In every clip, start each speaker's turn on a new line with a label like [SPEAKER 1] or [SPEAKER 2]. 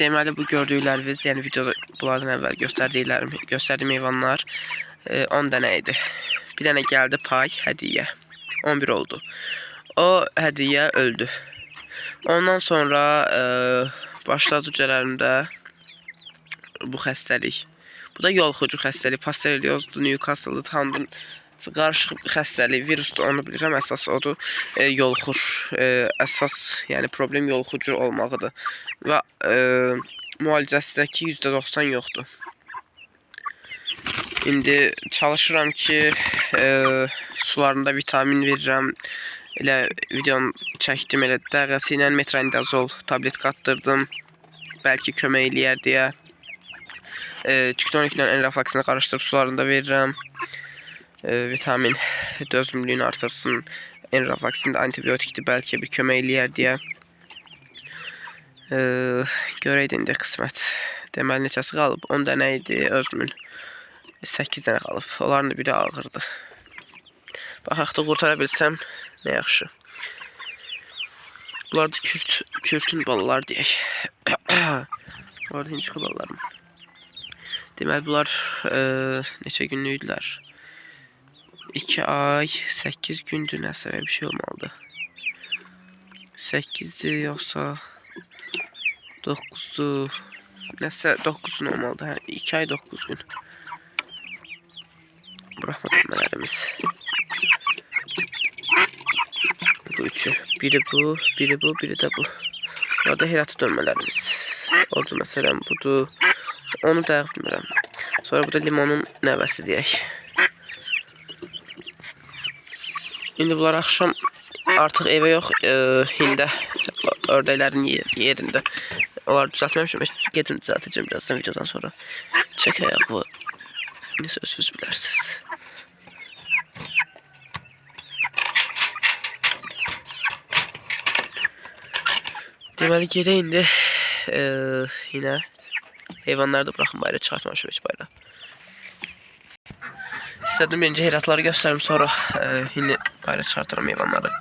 [SPEAKER 1] Deməli bu gördükləriniz, yəni videoda bunlardan əvvəl göstərdiyim heyvanlar 10 dənə idi. Bir dənə gəldi pay, hədiyyə. 11 oldu. O hədiyyə öldü. Ondan sonra başladı cürərimdə bu xəstəlik. Bu da yolxucu xəstəlik. Pasteurellozdur, Newcastle-dır, tam qarışıq bir xəstəlik, virusdur, onu bilirəm. Əsas odur, yolxur. Əsas, yəni problem yolxucu olmağıdır. Və müalicəsidəki %90 yoxdur. İndi çalışıram ki, sularında vitamin verirəm. Elə videonu çəkdim, elə dəqiqəsi ilə metronidazol tablet qatdırdım. Bəlkə kömək eləyər deyə. Tiktonik ilə enroflaksini qarışdırıb sularında verirəm. Vitamin dözümlülüyünü artırsın. Enroflaksin də antibiotikdir, bəlkə bir kömək eləyər deyə. Görəydi indi qismət. Deməli neçəsi qalıb? 10 dənə idi özümün. 8 dənə qalıb. Onların da biri ağırdı. Baxaq da qurtara bilsəm nə yaxşı. Bunlar da kürtün balalar deyək. Bunlar da hinçqı balalarım. Deməli bunlar neçə günlükdülər? 2 ay 8 gündür, nəsə bir şey olmalıdır. 8-dir yoxsa 9-dur. Nəsə 9 gün olmalıdır. 2 ay 9 gün. Buraxma dönmələrimiz. Bu üçü. Biri bu, biri bu, biri də bu. Burada heratı dönmələrimiz. Oldu məsələn budur. Onu da bilmirəm. Sonra bu da limonun nəvəsi deyək. İndi bunlar axşam artıq evə yox, hində ördəklərin yerində. Onları düzəltməmişəm, gedim düzəltəcəm birazdan videodan sonra. Çəkəyək bu. Nəsə özünüz bilərsiniz. Deməli gedək indi yine heyvanları da bırakın bayrağı, çıxartmamışım heç bayrağı. İstədim birinci heyratları göstərim, sonra yine bayrağı çıxartıram heyvanları.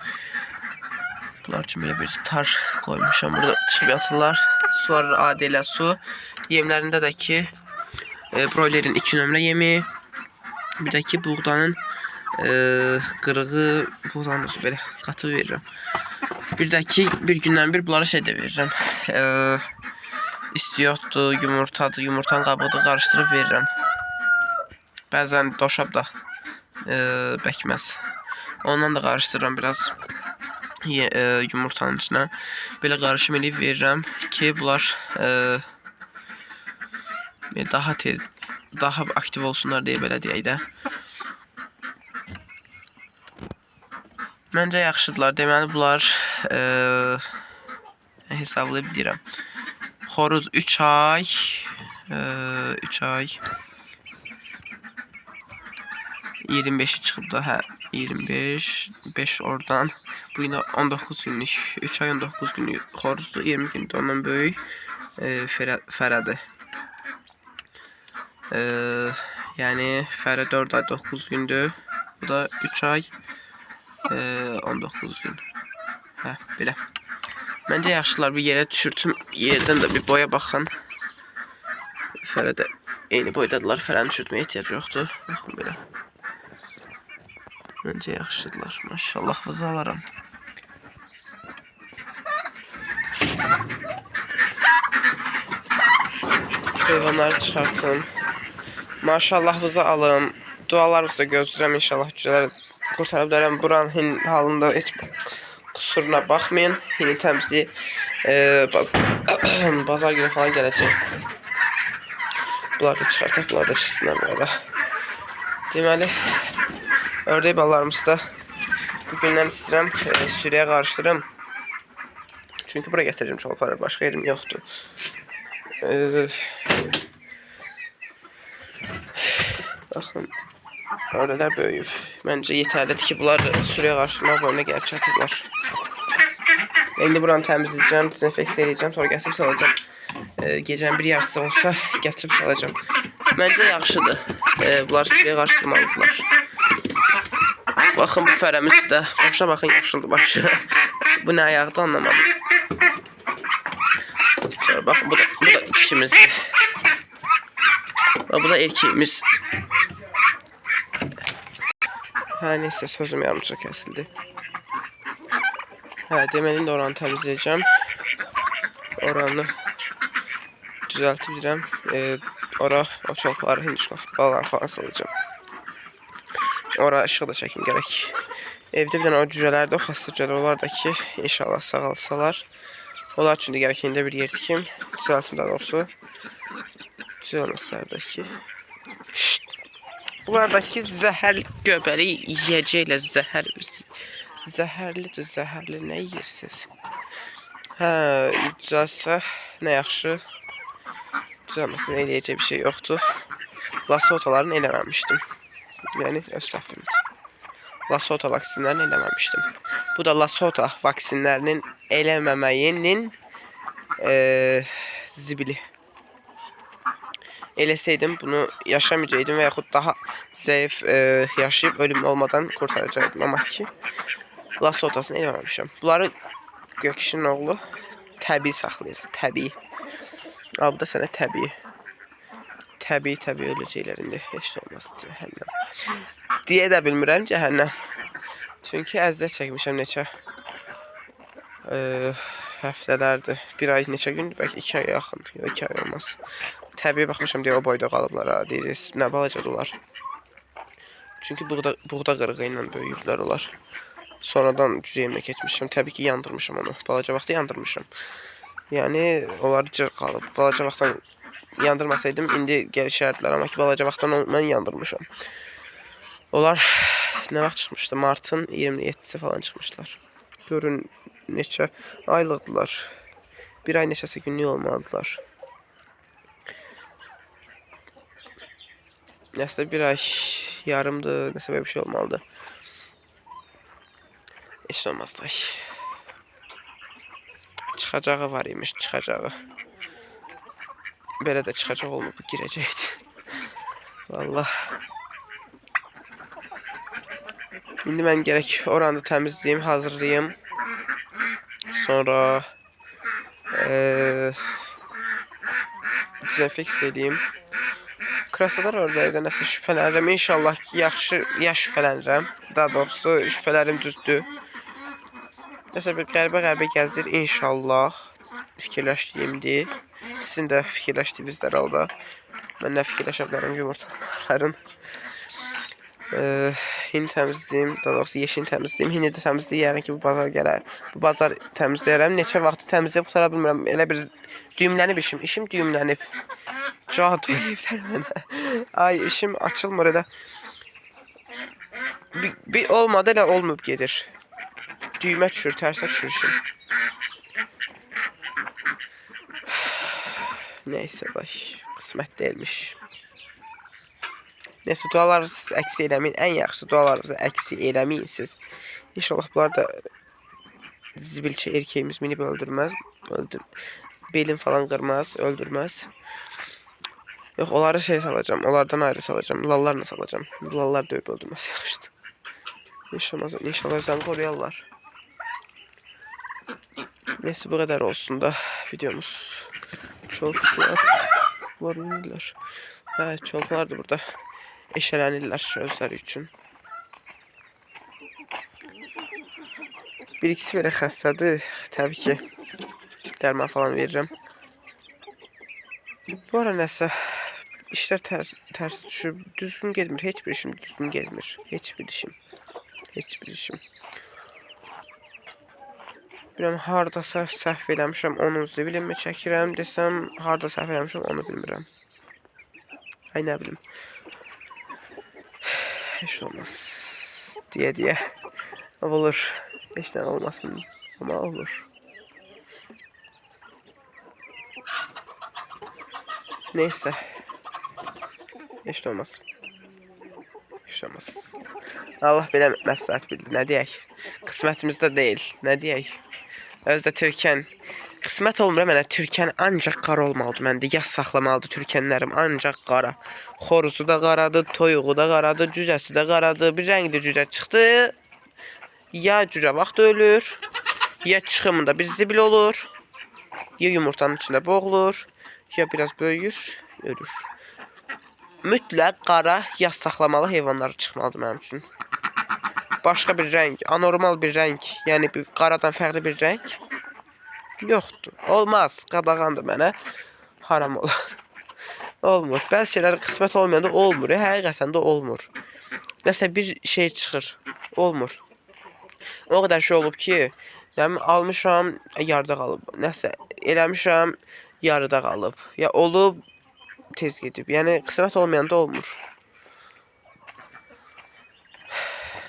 [SPEAKER 1] Bunlar üçün belə bir tar koymuşam, burada çıxıb yatırlar. Suları adi elə su. Yemlərində də ki broilerin 2 nömrə yemi, bir də ki buğdanın qırığı, buğdanın özü belə qatı verirəm. Bir də ki bir gündən bir bunlara şey də verirəm. İstiyotdur, yumurtadır, yumurtanın qabığını qarışdırıb verirəm. Bəzən doşab da bəkməz. Ondan da qarışdırıram biraz yumurtanın içine. Belə qarışım eləyib verirəm ki bunlar daha tez, daha aktiv olsunlar deyə belə deyək də. Məncə yaxşıdırlar. Deməli bunlar hesablayıb deyirəm. Xoruz 3 ay 3 ay 25'i çıxıb da, hə, 25, 5 oradan. Bu yine 19 günlük, 3 ay 19 günlük xoruzdur, 20 gündür ondan böyük fərədir. Yəni fərə 4 ay 9 gündür, bu da 3 ay 19 gün. Hə, belə. Məncə yaxşılar, bir yerə düşürtüm, yerdən də bir boya baxın. Fərə də eyni boydadılar, fərəni düşürtməyə ehtiyac yoxdur. Baxın belə. Məncə yaxşıdırlar. Maşallah vızalaram. Heyvanları çıxartın. Maşallah vıza alım. Dualarınızı da gözləyirəm. İnşallah cücələri qurtara bilərəm. Buranın halında heç kusuruna baxmayın. Yeni təmizliyi bazar günü falan gələcək. Bunları da çıxartaq. Bunları da çıxsınlar böyle. Deməli ördək balalarımızı da bugündən istəyirəm sürüyə qarışdırım. Çünki buraya gətirəcəm çolpaları, başqa yerim yoxdur. Baxın, ördəklər böyüyüb. Məncə yetərlidir ki, bunlar sürüyə qarışdırmaq boyuna gəlib çatırlar. İndi buranı təmizləyəcəm, dezinfeksiya edəcəm, sonra gətirib salacağım. Gecənin bir yarısı olsa gətirib salacağım. Məncə yaxşıdır. Bunlar sürüyə qarışdırmalıdırlar. Baxın bu fərəmiz də. Başına baxın, yaşıldır başı. Bu nə ayaqda anlamadım. Bakın bu da dişimizdir. Bu da erkeğimiz. Ha neyse sözüm yarımca kesildi. Ha deməli indi oranı təmizləyəcəm. Oranı düzəltib ora o çolpları hindişkof balan falan salacağım. Ora ışığı da çəkim gərək. Evdə bir dənə o cücələrdə o xəstə cücələr olar da ki inşallah sağalsalar. Onlar üçün də gərək indi bir yer tikim. Düzəltim daha doğrusu. Düzəlməslər də ki. Şşt. Bunlardaki zəhərli göbəri yiyəcəklə zəhərlidir, zəhərli nə yeyirsiniz? Hə, düzəlsə nə yaxşı. Düzəlməsin eləyəcək bir şey yoxdur. Lasotaların eləməmişdim. Yəni öz səhvimdir. Lasota vaksinlərini eləməmişdim. Bu da Lasota vaksinlərinin eləməməyinin zibili. Eləsəydim bunu yaşamayacaqdım və yaxud daha zəif yaşayıb ölüm olmadan kurtaracaqdım. Amma ki Lasotasını eləməmişəm. Bunları Gökişin oğlu təbii saxlayır. Təbii. Al bu da sənə təbii. Təbii öləcəklər indi. Heç də olmaz cəhənnəm. Deyə də bilmirəm cəhənnəm. Çünki əziyyət çəkmişəm neçə həftələrdir. Bir ay neçə gündür, bəlkə 2 aya yaxın. 2 ay olmaz. Təbii baxmışam deyə o boyda qalıblar ha. Deyirsiniz, nə balacadılar. Çünki buğda qırığı ilə böyüyüblər onlar. Sonradan cücəyimlə keçmişəm. Təbii ki yandırmışam onu. Balaca vaxtda yandırmışam. Yəni onlar cır qalıb. Balaca vaxtdan yandırmasaydım indi gəlişərdilər. Amma ki balaca vaxtdan mən yandırmışam. Onlar nə vaxt çıxmışdı? Martın 27-si falan çıxmışlar. Görün neçə aylıqdılar. Bir ay neçəsi günlük olmalıdılar. Nəsə bir ay yarımdır, nəsə belə bir şey olmalıdır. Heç olmaz da. Çıxacağı var imiş, çıxacağı. Belə də çıxacaq olmayıb, girəcəkdi. Vallahi. İndi mən gərək oranı təmizləyim, hazırlayayım. Sonra dezinfeksiya edeyim. Krasalar oradaydı, nəsə şübhələnirəm. İnşallah ki, yaxşı şübhələnirəm. Daha doğrusu şübhələrim düzdür. Nəsə bir qəribə gəzir. İnşallah fikirləşdiyimdir. Sizin də fikirləşdiyinizdir halda. Mən nə fikirləşə bilərəm yumurtaların. Hindi təmizləyim, daha doğrusu yeşini təmizləyim. Hindi də təmizləyərəm ki, bu bazar gələr. Bu bazar təmizləyərəm. Neçə vaxt təmizləyib qutara bilmirəm. Elə bir düyümlənib işim. İşim düyümlənib. Cahat eləyiblər mənə. Ay işim açılmır elə. Bir olmadı elə olmayıb gedir. Düymə düşür, tərsə düşür işim. Neyse bax, qismət deyilmiş. Neyse dualarınızı əksi eləməyin. Ən yaxşı dualarınızı əksi eləməyin siz. İnşallah bunlar da zibilçi erkeğimiz minib öldürməz. Belin falan qırmaz, öldürməz. Yox, onları şey salacağım. Onlardan ayrı salacağım. Lallarla salacağım. Lallar döyüb öldürməz yaxşıdır. İnşallah özlərini qoruyarlar. Neyse bu kadar olsun da videomuz. Çoluklar. Var mıydırlar? Ha, çoluklar da burada eşələnirlər özləri üçün. Bir ikisi belə xəstədir. Təbii ki dərman falan verirəm. Bu ara nəsə işlər ters düşüb, düzgün getmir. Heç bir işim düzgün getmir. Heç bir işim. Bilməm, hardasa səhv eləmişəm, onun zibilimi çəkirəm desəm, harda səhv eləmişəm, onu bilmirəm. Ay, nə bilim. Heç olmaz. Deyə. Olur. Heç nə olmasın, amma olur. Neyse. Heç olmaz. Allah belə məsləhət bildi, nə deyək? Qismətimizdə deyil, nə deyək? Özdə Türkən. Qismət olmur mənə, Türkən ancaq qara olmalıdır məndə. Yaz saxlamalıdır Türkənlərim, ancaq qara. Xoruzu da qaradır, toyuğu da qaradır, cücəsi də qaradır. Bir rəngli cücə çıxdı. Ya cücə vaxt ölür, ya çıxımında bir zibil olur. Ya yumurtanın içində boğulur, ya biraz böyüyür, ölür. Mütləq qara yaz saxlamalı heyvanlar çıxmalıdır mənim üçün. Başqa bir rəng, anormal bir rəng, yəni bir qaradan fərqli bir rəng yoxdur. Olmaz, qadağandır mənə. Haram olar. Olmur. Bəzi şeylər qismət olmayanda olmur. Həqiqətən də olmur. Nəsə bir şey çıxır. Olmur. O qədər şey olub ki, yəni almışam, yarıda qalıb. Nəsə eləmişəm, yarıda qalıb. Ya olub, tez gedib. Yəni qismət olmayanda olmur.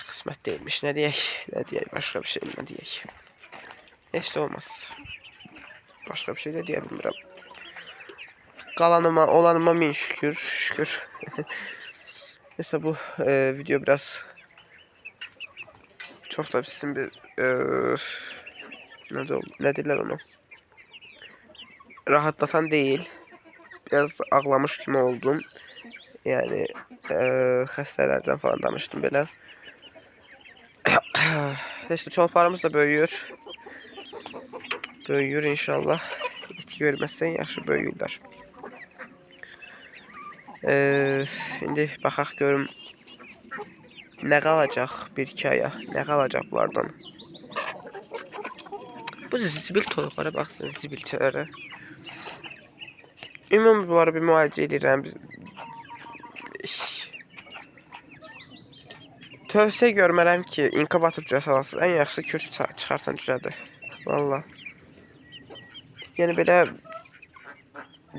[SPEAKER 1] Qismət deyilmiş. Nə deyək? Nə deyək? Başqa bir şey nə deyək? Heç də olmaz. Başqa bir şey də deyə bilmirəm. Qalanıma, olanıma min şükür, şükür. Neyse bu video biraz çok da bizim bir ne derler onu? Rahatlatan değil. Biraz ağlamış kimi oldum. Yani xəstələrdən falan danışdım belə. Neyse çolparımız da böyüyor. Böyüyor inşallah. İtki verməzsən yaxşı böyüyürlər. İndi baxaq görüm nə qalacaq bir iki aya, nə qalacaq bunlardan. Bu zibil toyuqlara baxsın, zibilçələrə. Ümumi bunları bir müalicə edirəm. Tövsiyə görmərəm ki, inkubator cürə salasınız. Ən yaxşısı kürt çıxartan cürədir. Valla. Yəni belə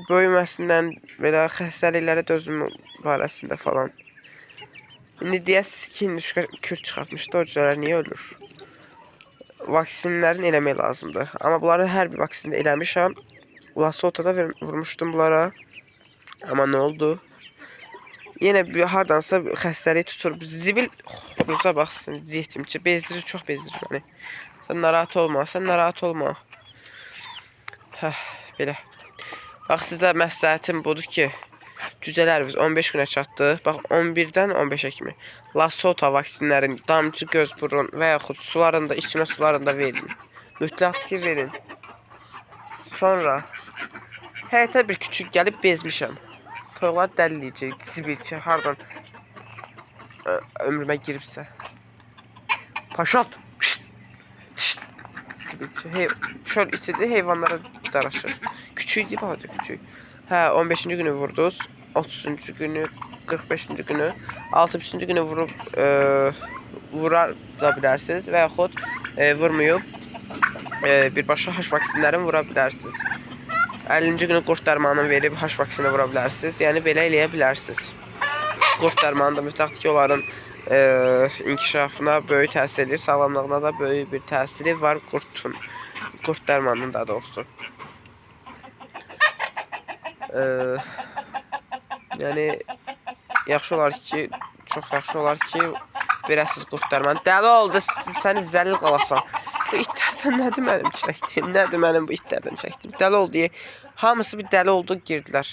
[SPEAKER 1] böyüməsindən, belə xəstəliklərə dözüm barəsində falan. İndi deyəsiniz ki, Hinduşka kürt çıxartmışdı, o cürələr niyə ölür? Vaksinlərini eləmək lazımdır. Amma bunları hər bir vaksində eləmişəm. Lasotada vurmuşdum bunlara. Amma nə oldu? Yenə bir hardansa xəstəlik tutur. Zibil xoruza baxsın, yetimçi. Bezdirir, çox bezdirir məni. Sən narahat olma, sən narahat olma. Belə. Bax, sizə məsləhətim budur ki, cücələrimiz 15 günə çatdı. Bax, 11-dən 15-ə kimi. Lasota vaksinlərin damcı, göz, burun və yaxud sularında, içmə sularında verin. Mütləq ki, verin. Sonra həyətə bir küçük gəlib bezmişəm. Toyuqlar dəliləyəcək, zibilçi, hardan ömrümə giribsə. Paşot! Zibilçi, çöl itidir, heyvanlara daraşır. Küçük deyib alacaq, küçük. Hə, 15-ci günü vurduz, 30-cu günü, 45-ci günü, 60-cı günü vurub vurar da bilərsiniz və yaxud vurmayıb birbaşa haş vaksinlərini vura bilərsiniz. 50-ci günü qurd dərmanını verib haş vaksinini vura bilərsiniz. Yəni belə eləyə bilərsiniz. Qurd dərmanı da mütləq ki, onların inkişafına böyük təsir edir, sağlamlığına da böyük bir təsiri var qurd dərmanının daha doğrusu. Yəni yaxşı olar ki, çox yaxşı olar ki, verəsiniz qurd dərmanı. Dəli oldu, səni zəlil qalasan. Bu itlərdən nədir mənim çəkdim? Nədir mənim bu itlərdən çəkdim? Dəli oldu. Hamısı bir dəli oldu, girdilər.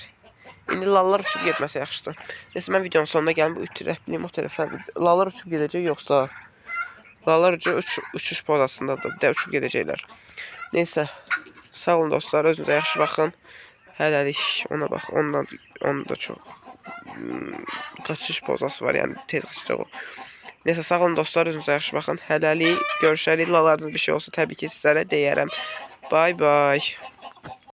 [SPEAKER 1] İndi lallar uçub getməsə yaxşıdır. Neyse, mən videonun sonuna gəldim. Bu ütirətliyim o tərəfə. Lallar uçub gedəcək, yoxsa lallar uçuş pozasındadır. Bir də uçub gedəcəklər. Neyse, sağ olun dostlar. Özünüzə yaxşı baxın. Hələlik ona bax. Onda çox qaçış pozası var. Yəni tez qaçacaq o. Neyse, sağ olun dostlar, özünüzə yaxşı baxın. Hələlik görüşərik. Lalarda bir şey olsa təbii ki sizlərə deyərəm. Bye bye.